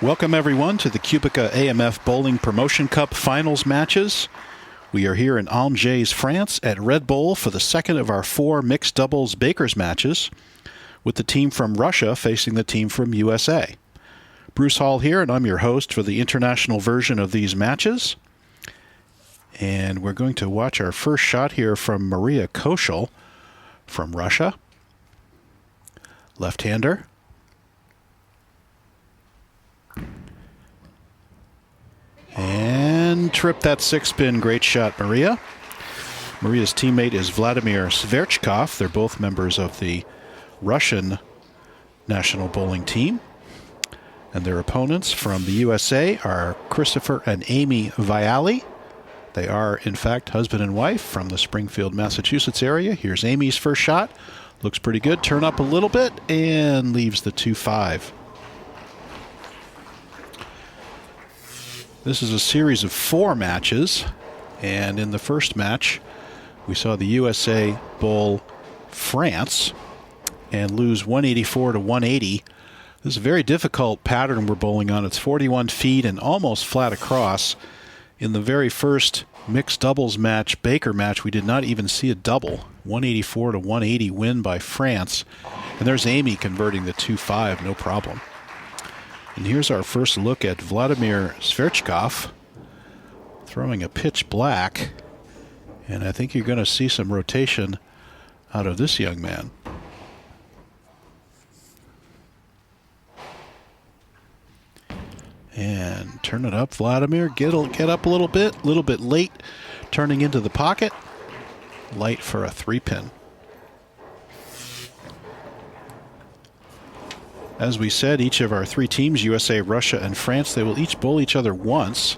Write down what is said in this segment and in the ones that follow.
Welcome everyone to the Cubica AMF Bowling Promotion Cup Finals matches. We are here in Angers, France at Redbowl for the second of our 4 mixed doubles Bakers matches, with the team from Russia facing the team from USA. Bruce Hall here, and I'm your host for the international version of these matches. And we're going to watch our first shot here from Maria Koshel from Russia. Left-hander. And trip that 6-pin. Great shot, Maria. Maria's teammate is Vladimir Sverchkov. They're both members of the Russian national bowling team. And their opponents from the USA are Christopher and Amy Viali. They are, in fact, husband and wife from the Springfield, Massachusetts area. Here's Amy's first shot. Looks pretty good. Turn up a little bit and leaves the 2-5. This is a series of 4 matches, and in the first match, we saw the USA bowl France and lose 184 to 180. This is a very difficult pattern we're bowling on. It's 41 feet and almost flat across. In the very first mixed doubles match, Baker match, we did not even see a double. 184 to 180 win by France. And there's Amy converting the 2-5, no problem. And here's our first look at Vladimir Sverchkov throwing a pitch black. And I think you're going to see some rotation out of this young man. And turn it up, Vladimir. Get up a little bit late, turning into the pocket. Light for a 3-pin. As we said, each of our 3 teams, USA, Russia, and France, they will each bowl each other once.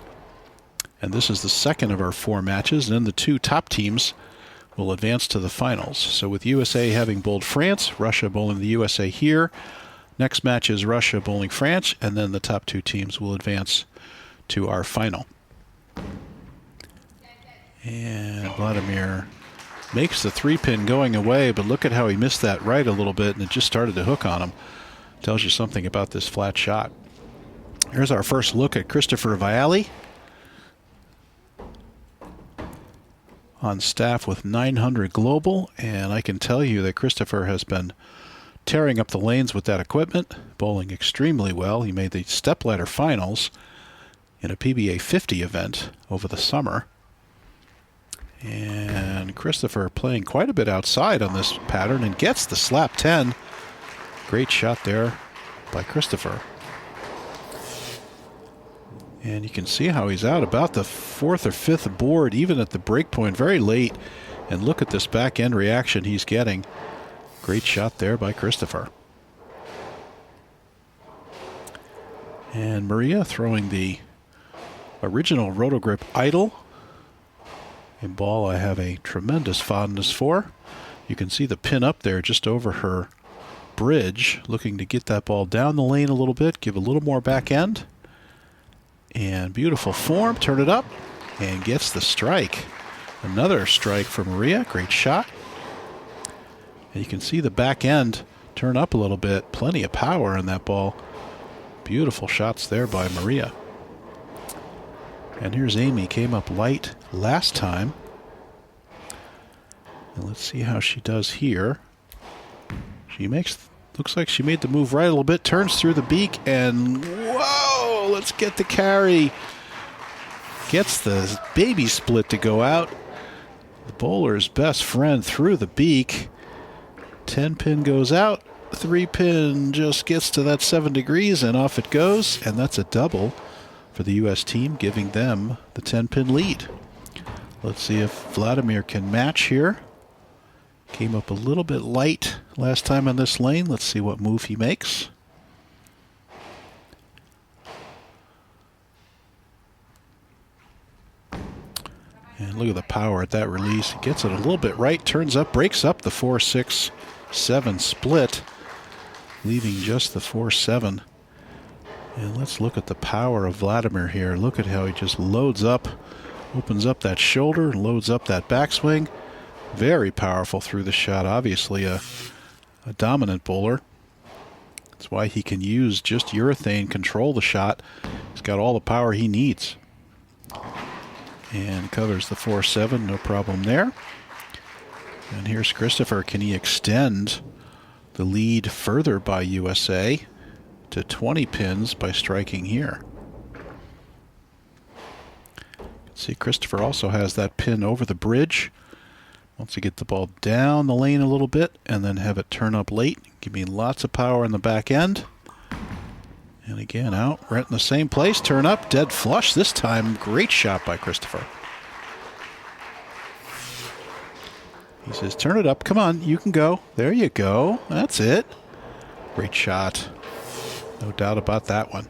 And this is the second of our 4 matches. And then the 2 top teams will advance to the finals. So with USA having bowled France, Russia bowling the USA here. Next match is Russia bowling France, and then the top 2 teams will advance to our final. And Vladimir makes the 3-pin going away, but look at how he missed that right a little bit, and it just started to hook on him. Tells you something about this flat shot. Here's our first look at Christopher Viali, on staff with 900 Global, and I can tell you that Christopher has been tearing up the lanes with that equipment, bowling extremely well. He made the stepladder finals in a PBA 50 event over the summer. And Christopher playing quite a bit outside on this pattern and gets the slap 10. Great shot there by Christopher. And you can see how he's out about the 4th or 5th board, even at the break point, very late. And look at this back end reaction he's getting. Great shot there by Christopher. And Maria throwing the original Rotogrip Idol, a ball I have a tremendous fondness for. You can see the pin up there just over her bridge, looking to get that ball down the lane a little bit, give a little more back end. And beautiful form, turn it up, and gets the strike. Another strike for Maria, great shot. And you can see the back end turn up a little bit, plenty of power in that ball. Beautiful shots there by Maria. And here's Amy, came up light last time. And let's see how she does here. Looks like she made the move right a little bit, turns through the beak, and whoa, let's get the carry. Gets the baby split to go out. The bowler's best friend through the beak. 10-pin goes out, 3-pin just gets to that 7 degrees, and off it goes, and that's a double for the U.S. team, giving them the 10-pin lead. Let's see if Vladimir can match here. Came up a little bit light last time on this lane. Let's see what move he makes. And look at the power at that release. He gets it a little bit right, turns up, breaks up the 4-6-7 split, leaving just the 4-7. And let's look at the power of Vladimir here. Look at how he just loads up, opens up that shoulder, loads up that backswing. Very powerful through the shot. Obviously a dominant bowler. That's why he can use just urethane, control the shot. He's got all the power he needs. And covers the 4-7, no problem there. And here's Christopher. Can he extend the lead further by USA to 20 pins by striking here? See, Christopher also has that pin over the bridge. Wants to get the ball down the lane a little bit and then have it turn up late. Give me lots of power in the back end. And again, out right in the same place. Turn up, dead flush this time. Great shot by Christopher. He says, turn it up. Come on, you can go. There you go. That's it. Great shot. No doubt about that one.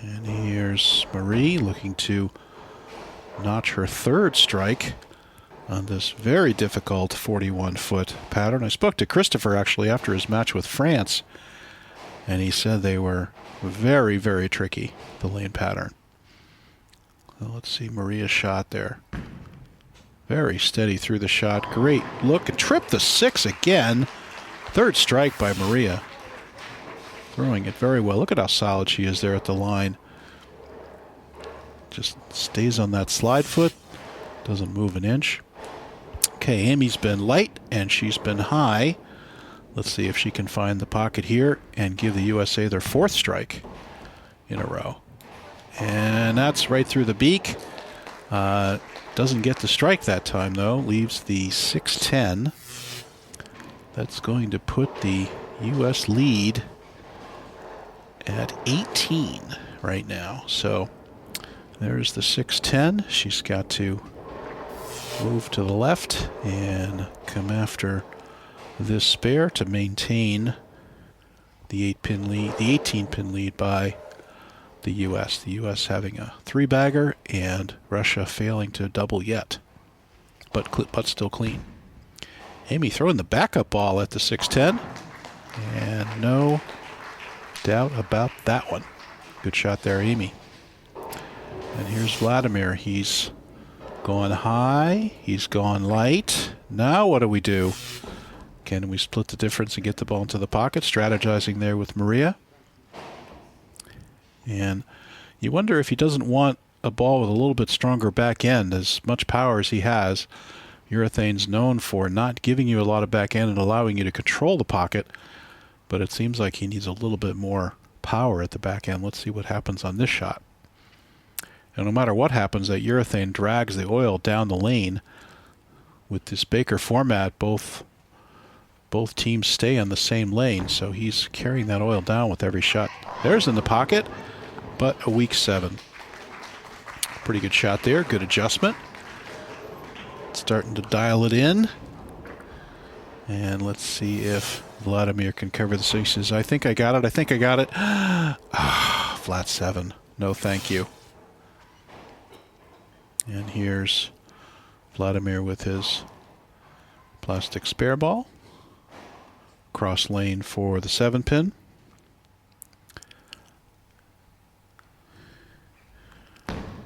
And here's Marie looking to notch her third strike on this very difficult 41-foot pattern. I spoke to Christopher actually after his match with France, and he said they were very, very tricky, the lane pattern. Well, let's see Maria's shot there. Very steady through the shot. Great look. And tripped the 6 again. Third strike by Maria. Throwing it very well. Look at how solid she is there at the line. Just stays on that slide foot. Doesn't move an inch. Okay, Amy's been light and she's been high. Let's see if she can find the pocket here and give the USA their 4th strike in a row. And that's right through the beak. Doesn't get the strike that time, though. Leaves the 6-10. That's going to put the U.S. lead at 18 right now. So there's the 6-10. She's got to move to the left and come after this spare to maintain the 8-pin lead, the 18-pin lead by the U.S. The U.S. having a 3-bagger and Russia failing to double yet, but still clean. Amy throwing the backup ball at the 6-10, and no doubt about that one. Good shot there, Amy. And here's Vladimir. He's gone high. He's gone light. Now what do we do? Can we split the difference and get the ball into the pocket? Strategizing there with Maria. And you wonder if he doesn't want a ball with a little bit stronger back end. As much power as he has, urethane's known for not giving you a lot of back end and allowing you to control the pocket. But it seems like he needs a little bit more power at the back end. Let's see what happens on this shot. And no matter what happens, that urethane drags the oil down the lane. With this Baker format, both teams stay on the same lane, so he's carrying that oil down with every shot. There's in the pocket, but a weak 7. Pretty good shot there, good adjustment. Starting to dial it in. And let's see if Vladimir can cover the 6s. I think I got it, I think I got it. Flat 7, no thank you. And here's Vladimir with his plastic spare ball. Cross lane for the 7-pin.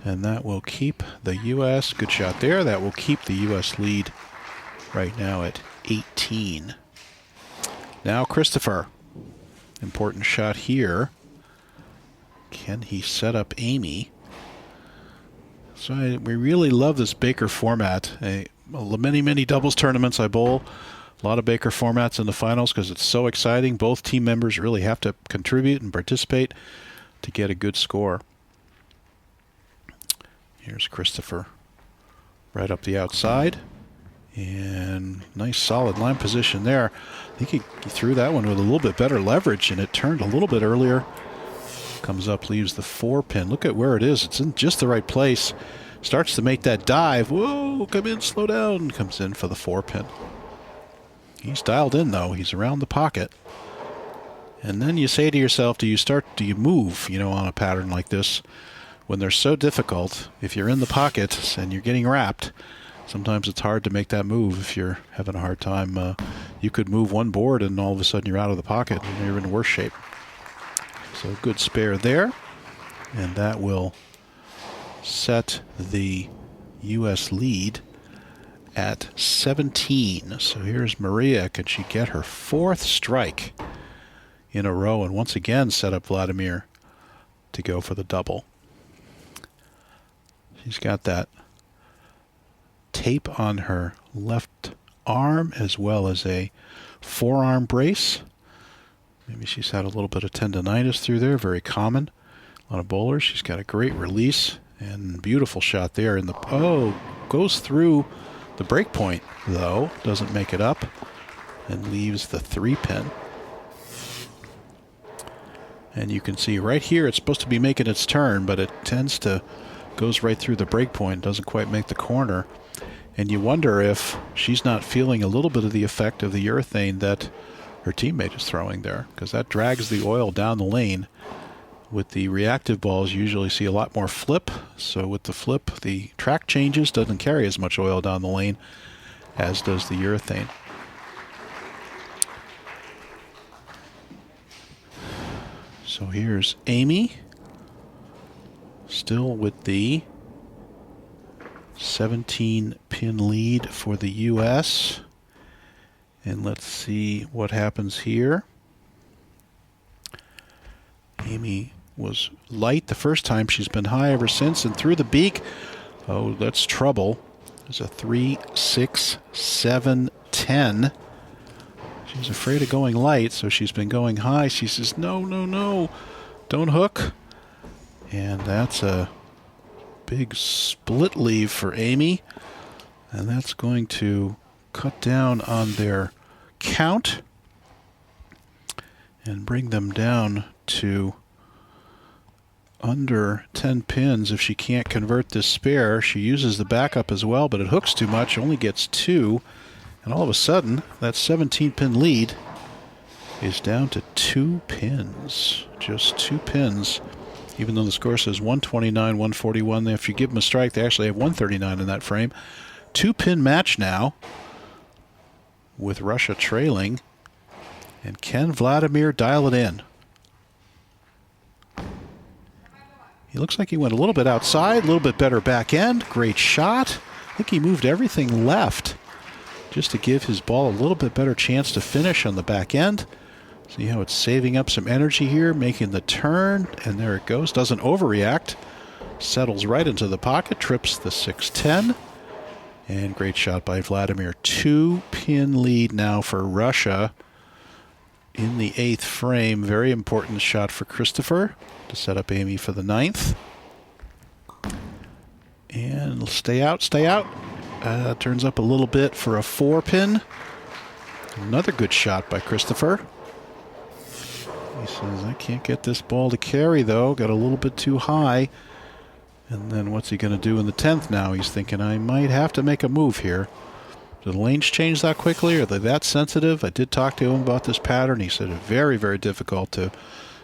And that will keep the U.S. Good shot there. That will keep the U.S. lead right now at 18. Now Christopher. Important shot here. Can he set up Amy? So we really love this Baker format. Many doubles tournaments I bowl. A lot of Baker formats in the finals because it's so exciting. Both team members really have to contribute and participate to get a good score. Here's Christopher right up the outside. And nice solid line position there. I think he threw that one with a little bit better leverage, and it turned a little bit earlier. Comes up, leaves the 4-pin. Look at where it is. It's in just the right place. Starts to make that dive. Whoa, come in, slow down. Comes in for the 4-pin. He's dialed in, though. He's around the pocket. And then you say to yourself, do you move, on a pattern like this? When they're so difficult, if you're in the pocket and you're getting wrapped, sometimes it's hard to make that move if you're having a hard time. You could move one board and all of a sudden you're out of the pocket and you're in worse shape. So good spare there. And that will set the U.S. lead at 17. So here's Maria. Could she get her 4th strike in a row and once again set up Vladimir to go for the double? She's got that tape on her left arm as well as a forearm brace. Maybe she's had a little bit of tendonitis through there, very common. A lot of bowlers. She's got a great release and beautiful shot there. And goes through the break point, though. Doesn't make it up and leaves the 3-pin. And you can see right here it's supposed to be making its turn, but it goes right through the break point, doesn't quite make the corner. And you wonder if she's not feeling a little bit of the effect of the urethane that her teammate is throwing there, because that drags the oil down the lane. With the reactive balls, you usually see a lot more flip. So with the flip, the track changes, doesn't carry as much oil down the lane as does the urethane. So here's Amy, still with the 17-pin lead for the U.S. And let's see what happens here. Amy was light the first time. She's been high ever since. And through the beak, oh, that's trouble. There's a 3, 6, 7, 10. She's afraid of going light, so she's been going high. She says, no, no, no, don't hook. And that's a big split leave for Amy. And that's going to cut down on their count and bring them down to under 10 pins. If she can't convert this spare, she uses the backup as well, but it hooks too much, only gets 2. And all of a sudden, that 17-pin lead is down to 2 pins. Just 2 pins. Even though the score says 129, 141. If you give them a strike, they actually have 139 in that frame. 2-pin match now with Russia trailing. And can Vladimir dial it in? He looks like he went a little bit outside, a little bit better back end. Great shot. I think he moved everything left just to give his ball a little bit better chance to finish on the back end. See how it's saving up some energy here, making the turn, and there it goes. Doesn't overreact. Settles right into the pocket, trips the 6-10. And great shot by Vladimir. 2-pin lead now for Russia in the 8th frame. Very important shot for Christopher to set up Amy for the 9th. And stay out, stay out. Turns up a little bit for a 4-pin. Another good shot by Christopher. He says, I can't get this ball to carry, though. Got a little bit too high. And then what's he going to do in the 10th now? He's thinking, I might have to make a move here. Do the lanes change that quickly? Are they that sensitive? I did talk to him about this pattern. He said it's very, very difficult to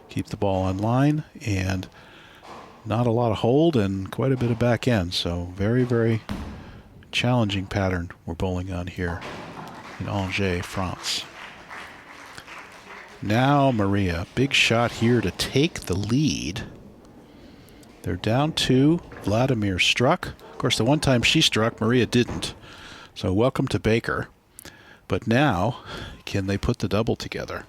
keep the ball on line. And not a lot of hold and quite a bit of back end. So very, very challenging pattern we're bowling on here in Angers, France. Now Maria, big shot here to take the lead. They're down 2. Vladimir struck. Of course, the one time she struck, Maria didn't. So welcome to Baker. But now, can they put the double together?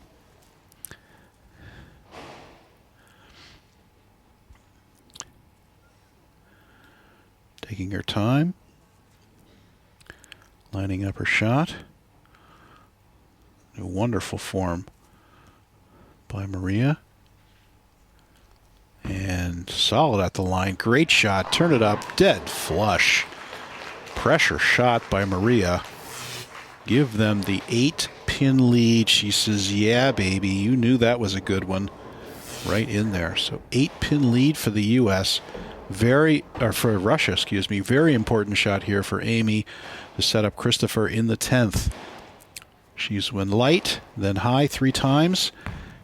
Taking her time. Lining up her shot. A wonderful form by Maria. And solid at the line. Great shot. Turn it up. Dead flush. Pressure shot by Maria. Give them the 8-pin lead. She says, yeah, baby, you knew that was a good one. Right in there. So 8-pin lead for the U.S. For Russia, excuse me. Very important shot here for Amy to set up Christopher in the 10th. She's went light, then high 3 times.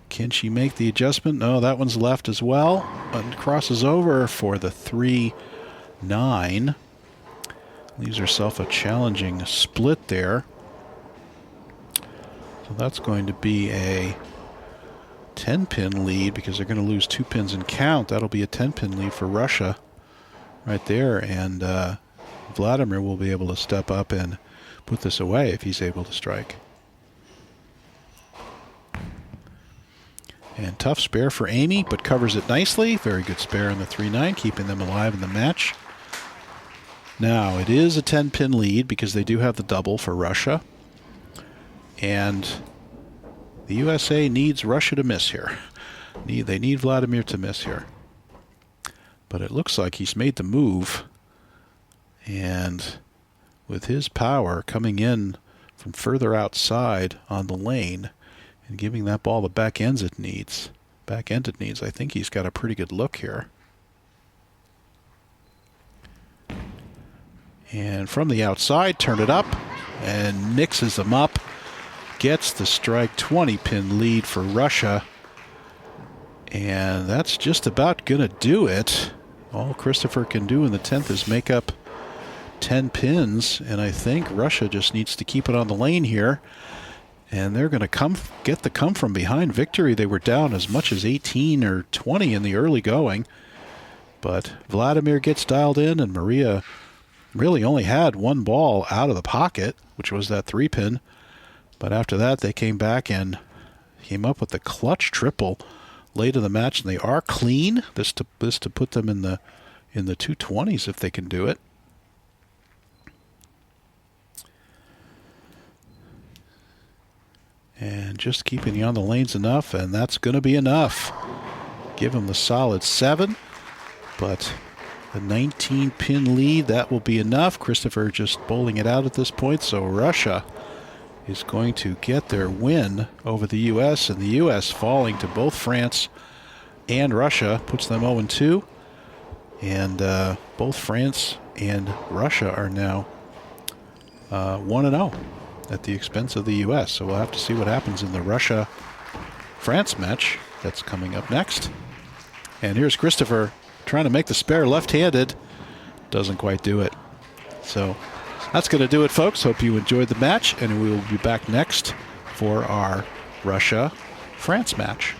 Can she make the adjustment? No, that one's left as well. And crosses over for the 3-9. Leaves herself a challenging split there. So that's going to be a 10-pin lead because they're going to lose 2 pins in count. That'll be a 10-pin lead for Russia right there. And Vladimir will be able to step up and put this away if he's able to strike. And tough spare for Amy, but covers it nicely. Very good spare in the 3-9, keeping them alive in the match. Now, it is a 10-pin lead because they do have the double for Russia. And the USA needs Russia to miss here. They need Vladimir to miss here. But it looks like he's made the move. And with his power coming in from further outside on the lane and giving that ball the back end it needs, I think he's got a pretty good look here. And from the outside, turn it up and mixes them up. Gets the strike, 20-pin lead for Russia. And that's just about going to do it. All Christopher can do in the 10th is make up 10 pins, and I think Russia just needs to keep it on the lane here. And they're going to get the come from behind victory. They were down as much as 18 or 20 in the early going. But Vladimir gets dialed in, and Maria really only had one ball out of the pocket, which was that 3-pin. But after that, they came back and came up with the clutch triple late in the match, and they are clean. This to put them in the 220s if they can do it. And just keeping you on the lanes enough, and that's going to be enough. Give them the solid 7, but the 19-pin lead, that will be enough. Christopher just bowling it out at this point, so Russia is going to get their win over the U.S., and the U.S. falling to both France and Russia puts them 0-2, and both France and Russia are now 1-0 at the expense of the U.S., so we'll have to see what happens in the Russia-France match that's coming up next. And here's Christopher trying to make the spare left-handed. Doesn't quite do it. So that's going to do it, folks. Hope you enjoyed the match, and we will be back next for our Russia-France match.